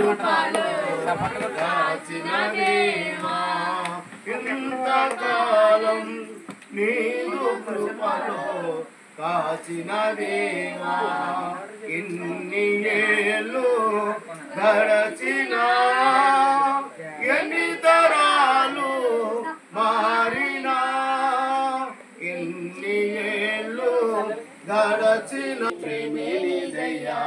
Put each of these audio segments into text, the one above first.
కృపలో కాచిన దేవా ఇంతకాలం నీదు కృపలో కాచిన దేవా ఇన్ని ఏళ్ళు గడచినా ఎన్ని తరాలు మారినా ఎన్ని ఏళ్ళు గడచిన ప్రేమేదయ్యా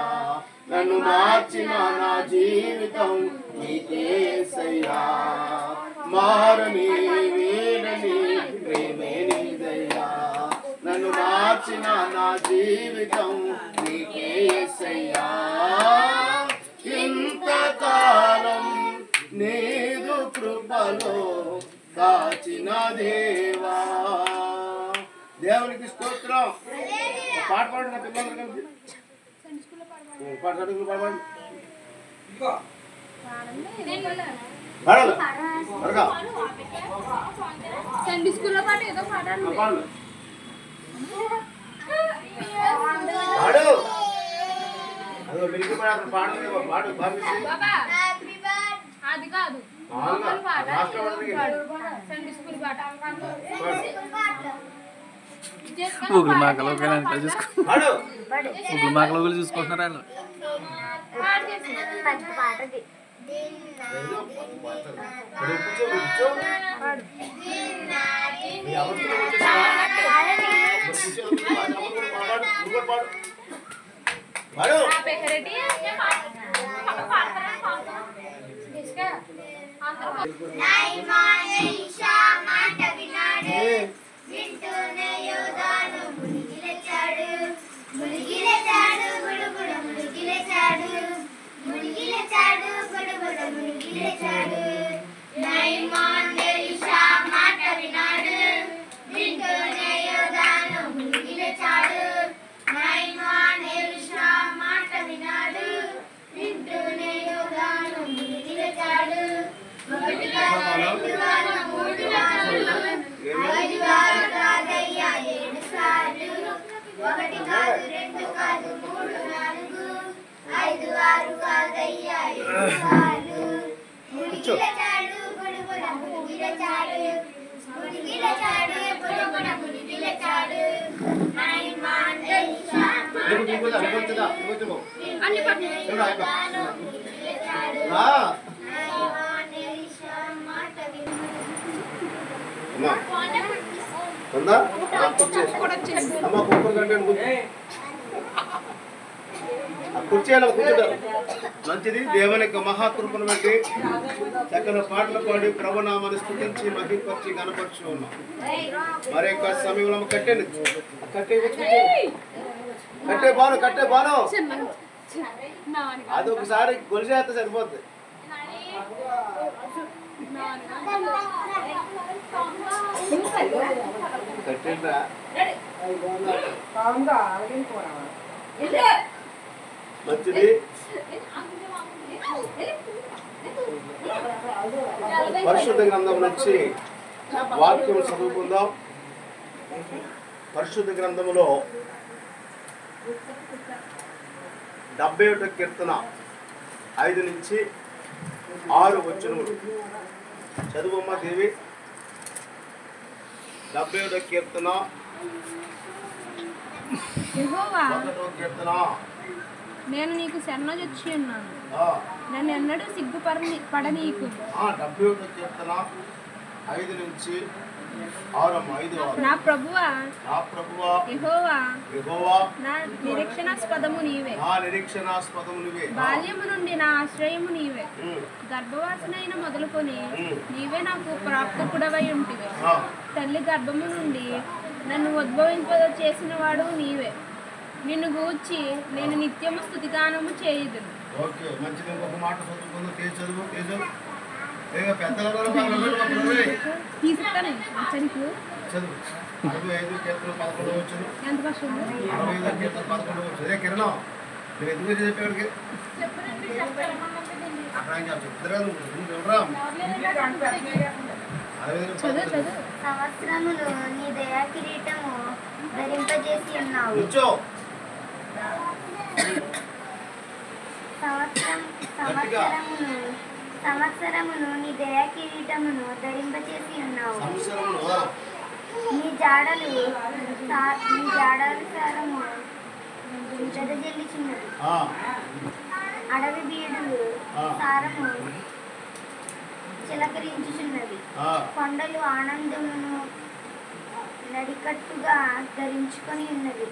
నన్ను మార్చిన నా జీవితం నీకేసయ్యా మారని వీడని ప్రేమేదయ్యా నన్ను మార్చిన నా జీవితం నీకేసయ్యా ఇంతకాలం నీదు కృపలో కాచిన దేవా దేవునికి స్తోత్రం పాట పాడిన పిల్లలు కలిసి పాట పాడండి సండే స్కూల్లో పాట ఏదో పాడండి పాడు అదో మిలికి పాడు పాడు అది కాదు సండే స్కూల్ పాట ఊగులు మాకలు ఊగులు మాకలు చూసుకుంటున్నారా మంచిది దేవుని యొక్క మహాకృపను బట్టి చక్కని పాటలు పాడి ప్రభునామాన్ని స్తుతించి మహిమపరిచి గణపరచు ఉన్నాం. మరి యొక్క సమయంలో కట్టండి కట్టే బాను అది ఒకసారి గొలిసేస్తే సరిపోద్ది. కట్టండిరా మంచిది. పరిశుద్ధ గ్రంథం నుంచి వాక్యం చదువుకుందాం. పరిశుద్ధ గ్రంథములో 71వ కీర్తన 5 నుంచి 6 వచనములు చదువమ్మ దేవి. 71వ కీర్తన యెహోవా 1వ కీర్తన నేను నీకు శరణొచ్చి ఉన్నాను, నన్ను ఎన్నడూ సిగ్గుపడనీకు. 71వ కీర్తన 5 నుంచి 6 నా ప్రభువా యెహోవా నా నిరీక్షణాస్పదము నీవే. బాల్యము నుండి నా ఆశ్రయము నీవే. గర్భవాసనైన మొదలుకొని నీవే నాకు ప్రాప్తకుడవై ఉంటివి. తల్లి గర్భము నుండి నన్ను ఉద్భవింప చేసిన వాడు నీవే. నిన్ను గూర్చి నేను నిత్యము స్తుతిగానము చేయుదును. తీసుకుంటాను ఎంత కష్టం సంవత్సరములు నీ దయా కిరీటము ధరింపజేసి ఉన్నావు. సంవత్సరమును నీ దయా కిరీటమును ధరింపచేసి ఉన్నావు. నీ జాడలు సారము వెదజల్లుచున్నది. అడవి బీడులు సారము చిలకరించుచున్నది. కొండలు ఆనందమును నడికట్టుగా ధరించుకొని ఉన్నది.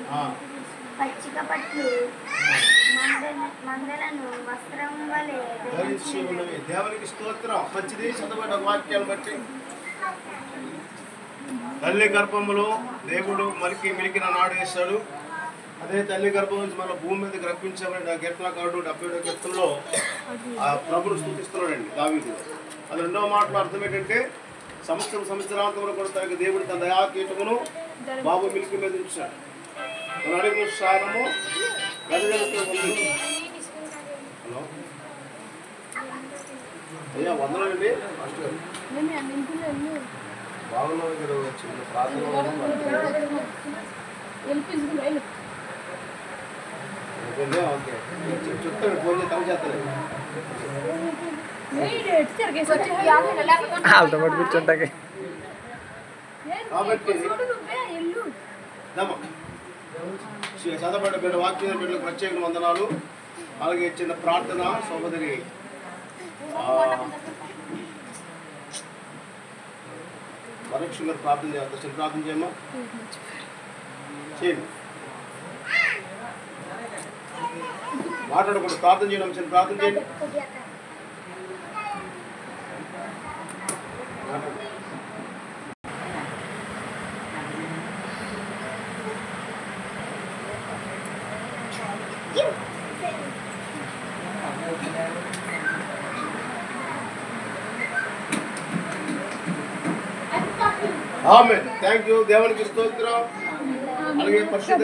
పచ్చిక పట్లు మందలను వస్త్రం వలె ధరించి ఉన్నవి. దేవునికి స్తోత్రం. మంచిది. చదవబడిన వాక్యాలు బట్టి తల్లి గర్భములో దేవుడు మిలికిన నాడు వేశాడు. అదే తల్లి గర్భం నుంచి మన భూమి మీదకి రప్పించామని కీర్తనకారుడు 77వ కీర్తనలో ఆ ప్రభును స్తుతిస్తున్నాడండి దావీదు. అది రెండవ మాటలో అర్థం ఏంటంటే సంవత్సరాంతంలో కూడా తనకి దేవుడు తన దయా కీటమును బాబు మిల్కి మీద ఉంచాడు. మన అడుగు సారము గదగలతో ఉంది. హలో అయ్యా వందలండి. ఫస్ట్ బాగున్నాను ఇక్కడ చిన్న ప్రార్థన ఓకే చెప్తాడు. ఫోన్ చేసి తమ చేస్తాను వాళ్ళతో పాటు కూర్చుంటాకి. కాబట్టి చదవబడ్డ బిడ్డ వాక్య బిడ్డలకు ప్రత్యేక వందనాలు. అలాగే చిన్న ప్రార్థన సోదరి పరీక్ష గారు ప్రార్థన చేస్తారు. చిన్న ప్రార్థన చేయమ్మా. చేయండి. మాట్లాడకూడదు. ప్రార్థన చేయడం. చిన్న ప్రార్థన చేయండి. ఆమేన్. Thank you. దేవునికి స్తోత్రం. అలాగే పరిశుద్ధ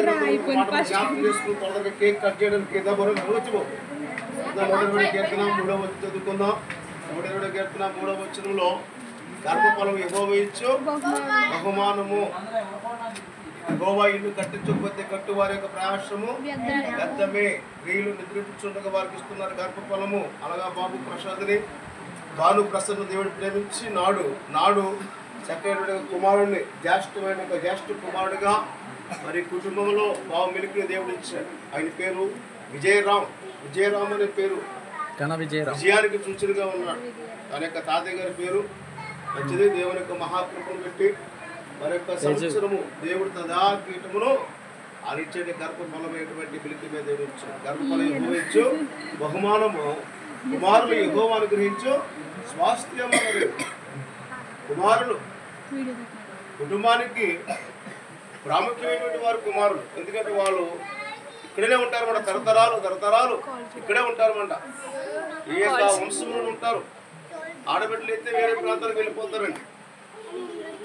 జ్ఞాపకం చేసుకుని తొందరగా కేక్ కట్ చేయడానికి కింద వచ్చిపో. మొదటి కీర్తన 3వ వచనం చదువుకుందాం. 3వ కీర్తన 3వ వచనంలో గర్భఫలం యెహోవా ఇచ్చు బహుమానము. యెహోవా ఇల్లు కట్టించకపోతే కట్టువారి యొక్క ప్రయాసము వ్యర్థమే. స్త్రీలు నిద్రించుండగా వారికి ఇస్తున్నారు గర్భఫలము. అలాగా బాబు ప్రసాద్ని భాను ప్రసన్న దేవుడు ప్రేమించి నాడు చక్కటి కుమారుడిని జ్యేష్ఠ కుమారుడిగా మరి కుటుంబంలో బాబు మిలికిన దేవుడు ఇచ్చాడు. ఆయన పేరు విజయరామ్ అనే పేరు. విజయానికి సూచనగా ఉన్నాడు. తన యొక్క తాతయ్య గారి పేరు మంచిది. దేవుని యొక్క మహాకృపను పెట్టి మరి యొక్క సంవత్సరము దేవుడు తదా కీటమును ఆనిచ్చే గర్భఫలమైనటువంటి మిలికి మీద దేవుడు ఇచ్చాడు. గర్భఫలం యెహోవాయిచ్చు బహుమానము. కుమారులు యెహోవా అనుగ్రహించు స్వాస్థ్యం. కుమారులు కుటుంబానికి ప్రాముఖ్యమైనటువంటి వారు కుమారులు. ఎందుకంటే వాళ్ళు ఇక్కడనే ఉంటారన్నమాట. తరతరాలు ఇక్కడే ఉంటారన్నమాట. ఈ యొక్క వంశంలో ఉంటారు. ఆడబిడ్డలు అయితే వేరే ప్రాంతాలకు వెళ్ళిపోతారండి.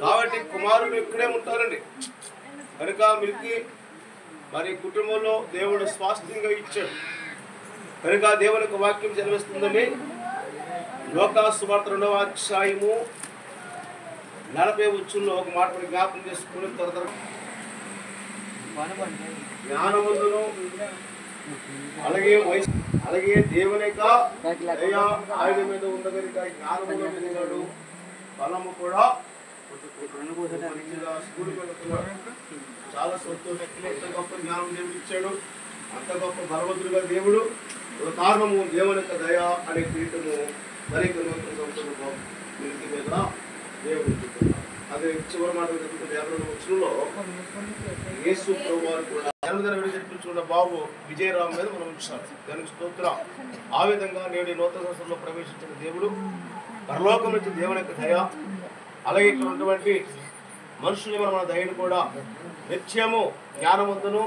కాబట్టి కుమారులు ఇక్కడే ఉంటారండి. కనుక మిల్కి మరి కుటుంబంలో దేవుడు స్వాస్థ్యంగా ఇచ్చాడు. కనుక దేవుని యొక్క వాక్యం జన్మిస్తుందని లోకాసు సువార్త 2వ అధ్యాయము 40వ వచనంలో ఒక మాట జ్ఞాపకం చేసుకుని త్వర జ్ఞానవంతులు అలాగే దేవుని యొక్క ఆయన మీద ఉండగలిగ జ్ఞానముగా పెరిగాడు. ఫలము కూడా స్కూల్కి వెళ్తున్నాడు. చాలా సంతోషం. ఎంత గొప్ప జ్ఞానం దేవుడు ఇచ్చాడు. అంత గొప్ప బలవంతుడుగా దేవుడు. ఒక కారణము దేవుని యొక్క దయ అనే కిరీటము మరి మిలికి మీద దేవుడు ఇచ్చుకున్నాడు. అదే చివరి మాట 52వ వచనంలో యేసు ప్రభువారు కూడా జన్మదిన వేడుక జరిపించుకున్న బాబు విజయరామ్ మీద మనం ఉంచాలి. దానికి స్తోత్రం. ఆ విధంగా నేడు నూతన సంవత్సరంలో ప్రవేశించిన దేవుడు పరలోకం నుంచి దేవుని యొక్క దయ, అలాగే ఇక్కడ ఉన్నటువంటి మనుషుల మన దయను కూడా నిత్యము జ్ఞానమందును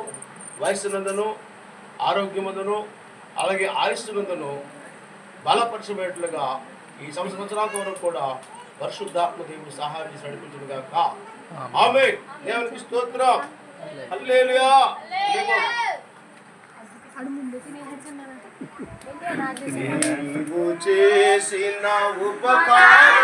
వయస్సునందును ఆరోగ్యమందును అలాగే ఆయుష్నందును బలపరచబడేట్లుగా ఈ సంవత్సరాంతం వరకు కూడా పరిశుద్ధాత్మ దేవుడు సహాయం చేసి నడిపించుగాక. ఆమేన్. దేవునికి స్తోత్రం. హల్లెలూయా. నీవు చేసిన ఉపకారములకు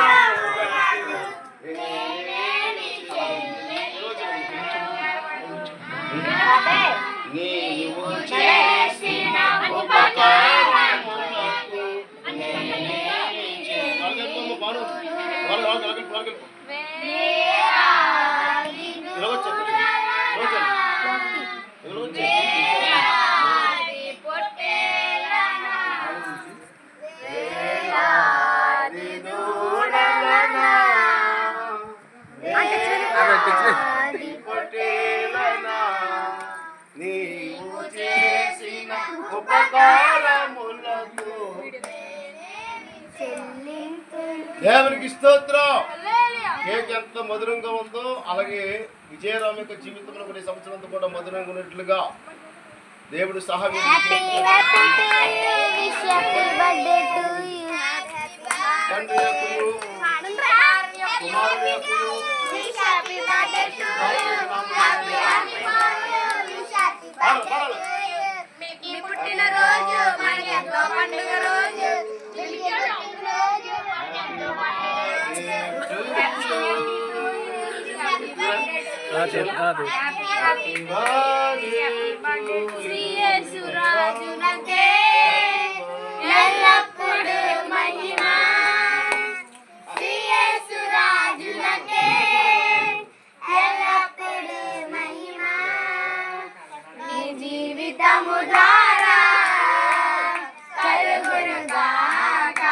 ఉపకారములకు దేవునికి స్తోత్రం. కేక్ ఎంత మధురంగా ఉందో అలాగే విజయరామ్ యొక్క జీవితంలో కొన్ని సంవత్సరాలతో కూడా మధురంగా ఉన్నట్లుగా దేవుడు సహాయం తండ్రి యొక్కయు కుమారుని యొక్కయు మీ పుట్టినరోజు మనకి ఎంతో పండుగ రోజు. శ్రీ యేసురాజునకే ఎల్లప్పుడూ మహిమ. శ్రీ యేసురాజునకే ఎల్లప్పుడూ మహిమ. నీ జీవితము ద్వారా కలుగునుగాక.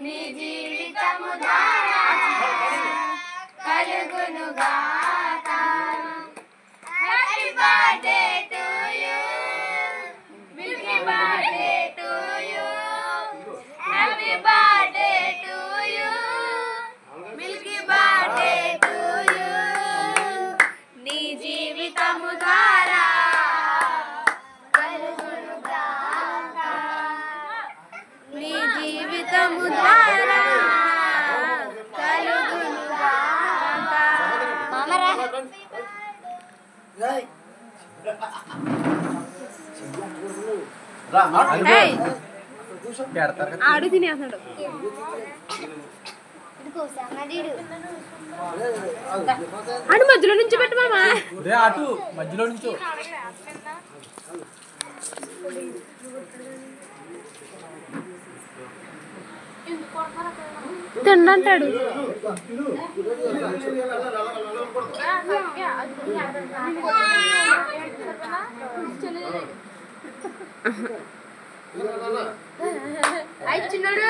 నీ జీవితము ద్వారా కలుగునుగాక. Happy birthday to you. Happy birthday to you. Happy birthday to you. Milky birthday to you. నీ జీవితము ద్వారా కలుగునుగాక. నీ జీవితము ద్వారా కలుగునుగాక. ఆడు తినేస్తున్నాడు. ఆడు మధ్యలో నుంచి పెట్టు మామా. అటు మధ్యలో నుంచో తిండంటాడు. చిన్నాడు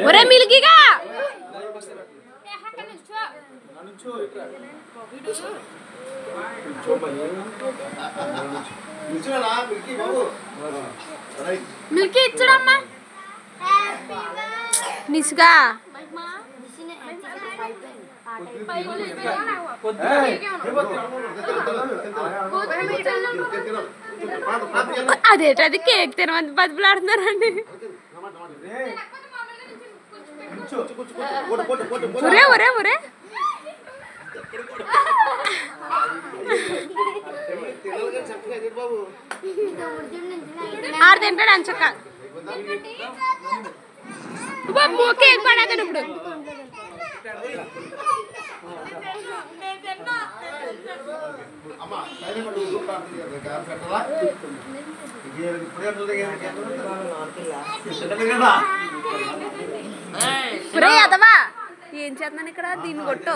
ఒరే మిల్కీగా మిల్కీ ఇచ్చాడమ్మా. నిస్గా అదేటది కేక్ తినమంది బతులాడుతున్నారండి. ఒరే ఒరే ఒరే ఆడు తింటాడు అంచక్క. కేక్ పడకండి ఇప్పుడు. అదవా ఏం చేస్తున్నాను ఇక్కడ దీన్ని కొట్టు.